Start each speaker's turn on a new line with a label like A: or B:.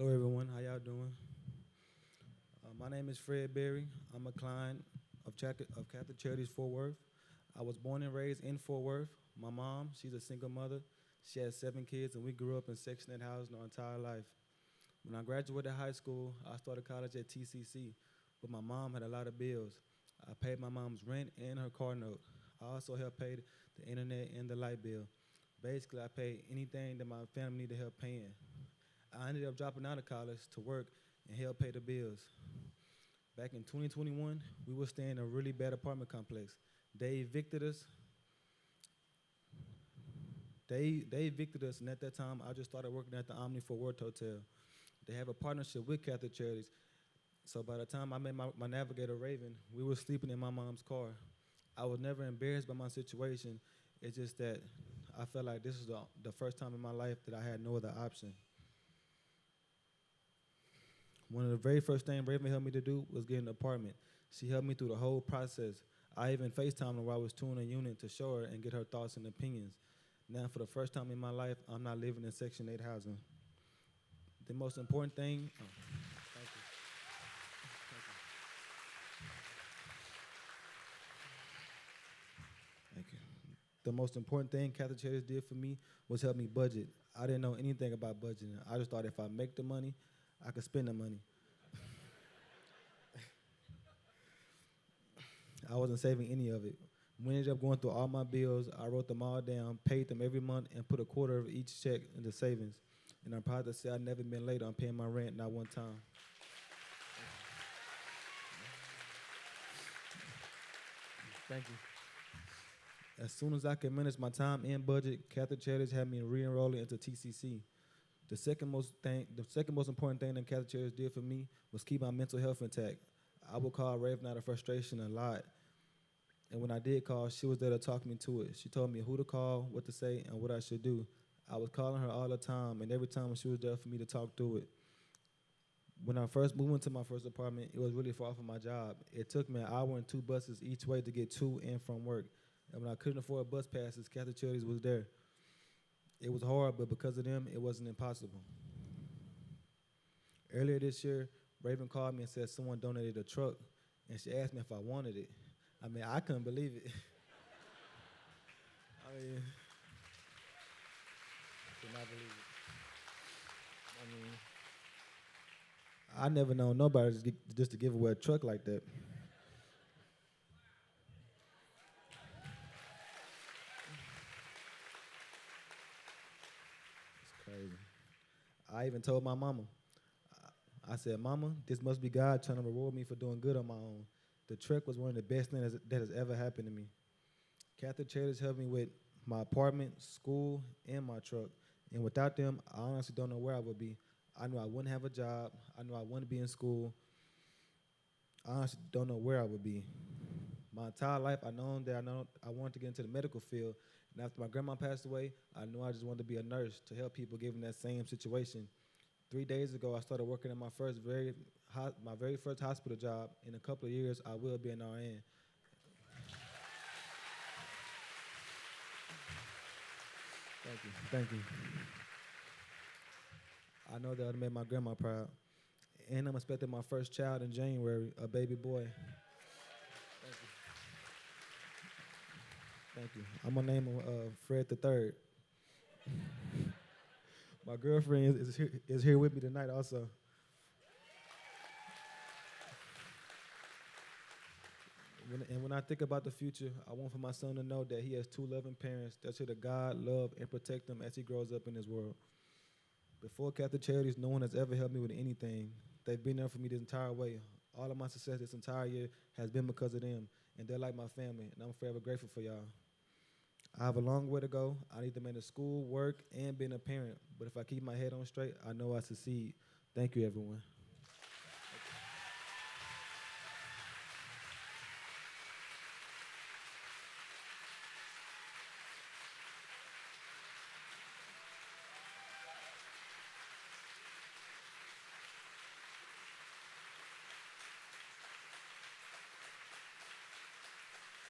A: Hello, everyone. How y'all doing? My name is Fred Berry. I'm a client of Catholic Charities Fort Worth. I was born and raised in Fort Worth. My mom, she's a single mother. She has 7 kids, and we grew up in Section 8 housing our entire life. When I graduated high school, I started college at TCC, but my mom had a lot of bills. I paid my mom's rent and her car note. I also helped pay the internet and the light bill. Basically, I paid anything that my family needed help paying. I ended up dropping out of college to work and help pay the bills. Back in 2021, we were staying in a really bad apartment complex. They evicted us. They evicted us, and at that time, I just started working at the Omni Fort Worth Hotel. They have a partnership with Catholic Charities. So by the time I met my navigator, Raven, we were sleeping in my mom's car. I was never embarrassed by my situation. It's just that I felt like this was the first time in my life that I had no other option. One of the very first things Raven helped me to do was get an apartment. She helped me through the whole process. I even FaceTimed her while I was touring a unit to show her and get her thoughts and opinions. Now, for the first time in my life, I'm not living in Section 8 housing. The most important thing, thank you. Thank you. The most important thing Catholic Charities did for me was help me budget. I didn't know anything about budgeting. I just thought if I make the money, I could spend the money. I wasn't saving any of it. We ended up going through all my bills. I wrote them all down, paid them every month, and put a quarter of each check into savings. And I'm proud to say I've never been late on paying my rent, not one time. Thank you. As soon as I could manage my time and budget, Catholic Charities had me re-enrolling into TCC. The second most important thing that Catholic Charities did for me was keep my mental health intact. I would call Raven out of frustration a lot. And when I did call, she was there to talk me to it. She told me who to call, what to say, and what I should do. I was calling her all the time, and every time she was there for me to talk through it. When I first moved into my first apartment, it was really far from my job. It took me an hour and 2 buses each way to get to and from work. And when I couldn't afford bus passes, Catholic Charities was there. It was hard, but because of them, it wasn't impossible. Earlier this year, Raven called me and said someone donated a truck, and she asked me if I wanted it. I mean, I couldn't believe it. I could not believe it. I never known nobody just to give away a truck like that. It's crazy. I even told my mama. I said, Mama, this must be God trying to reward me for doing good on my own. The truck was one of the best things that has ever happened to me. Catholic Charities helped me with my apartment, school, and my truck. And without them, I honestly don't know where I would be. I knew I wouldn't have a job. I knew I wouldn't be in school. I honestly don't know where I would be. My entire life, I wanted to get into the medical field. And after my grandma passed away, I knew I just wanted to be a nurse to help people given that same situation. 3 days ago, I started working at my very first hospital job. In a couple of years, I will be an RN. Thank you. Thank you. I know that I made my grandma proud. And I'm expecting my first child in January, a baby boy. Thank you. Thank you. I'm going to name him Fred the Third. My girlfriend is here with me tonight also. When I think about the future, I want for my son to know that he has 2 loving parents that's here to guide, love, and protect him as he grows up in this world. Before Catholic Charities, no one has ever helped me with anything. They've been there for me this entire way. All of my success this entire year has been because of them, and they're like my family, and I'm forever grateful for y'all. I have a long way to go. I need to manage school, work, and being a parent, but if I keep my head on straight, I know I succeed. Thank you, everyone.